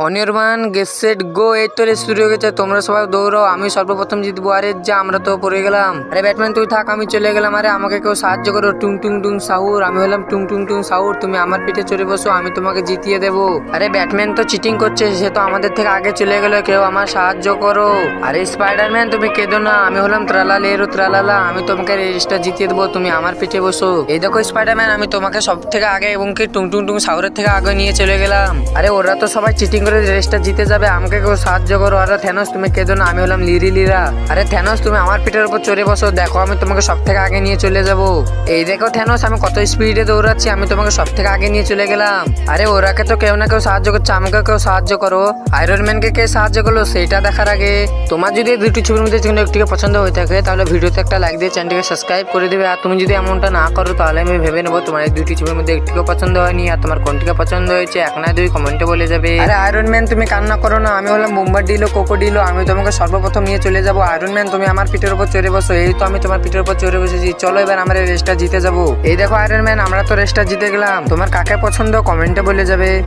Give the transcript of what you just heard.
Anirban get set go. এই তো race শুরু হয়ে গেছে, তোমরা সবাই দৌড়াও, আমি সর্বপ্রথম জিতবো। আরে যা, আমরা তো পড়ে গেলাম। আরে ব্যাটম্যান তুই থাক, আমি চলে গেলাম। আরে আমাকে কেউ সাহায্য করো। টুং টুং টুং সাহুর, আমি হলাম টুং টুং টুং সাহুর, তুমি আমার পিঠে চড়ে বসো, আমি তোমাকে জিতিয়ে দেবো। আরে ব্যাটম্যান তো চিটিং করছে, সে তো আমাদের থেকে আগে চলে গেল, কেউ আমার সাহায্য করো। আরে স্পাইডারম্যান তুমি কেঁদো না, আমি হলাম ত্রালালেরো ত্রালালা, আমি তোমাকে রেসটা জিতিয়ে দেবো, তুমি আমার পিঠে বসো। এই দেখো স্পাইডারম্যান, আমি তোমাকে সব থেকে আগে এবং কি টুং টুং টুং সাহুরের থেকে আগে নিয়ে চলে গেলাম। আরে ওরা তো সবাই চিটিং করে রেসটা জিতে যাবে, আমাকে কেউ সাহায্য করো। আরে থ্যানোস তুমি কেঁদো না, আমি হলাম লিরি লিরা। আরে থ্যানোস তুমি আমার পিঠের উপর চড়ে বসো, দেখো আমি তোমাকে সব থেকে আগে নিয়ে চলে যাব। এই দেখো থ্যানোস, আমি কত স্পিডে দৌড়াচ্ছি, আমি তোমাকে সব থেকে আগে নিয়ে চলে গেলাম। আরে ওরাকে তো কেউ না কেউ সাহায্য করছে, আমাকে কেউ সাহায্য করো। আয়রন ম্যানকে কে সাহায্য করলো সেইটা দেখার আগে তোমার যদি এই দুটি ছবির মধ্যে কোনো একটিকে পছন্দ হয়ে থাকে তাহলে ভিডিওতে একটা লাইক দিয়ে চ্যানেলটিকে সাবস্ক্রাইব করে দিবে। আর তুমি যদি এমনটা না করো তাহলে আমি ভেবে নেবো তোমার এই দুটি ছবির মধ্যে একটিকে পছন্দ হয়নি, আর তোমার কোনটিকে পছন্দ হয়েছে এক না দুই কমেন্টে বলে যাবে। আরে আয়রন ম্যান তুমি কান্না করো না, আমি হলাম বোম্বার্ডিলো কোকোডিলো, আমি তোমাকে সর্বপ্রথম নিয়ে চলে যাবো। আয়রন ম্যান তুমি আমার পিঠের উপর চড়ে বসো। এই তো আমি তোমার পিঠের উপর চড়ে বসেছি, চলো এবার আমরা রেসটা জিতে যাবো। এই দেখো আয়রন ম্যান, আমরা তো রেসটা জিতে গেলাম। তোমার কাকে পছন্দ কমেন্টে বলে যাবে।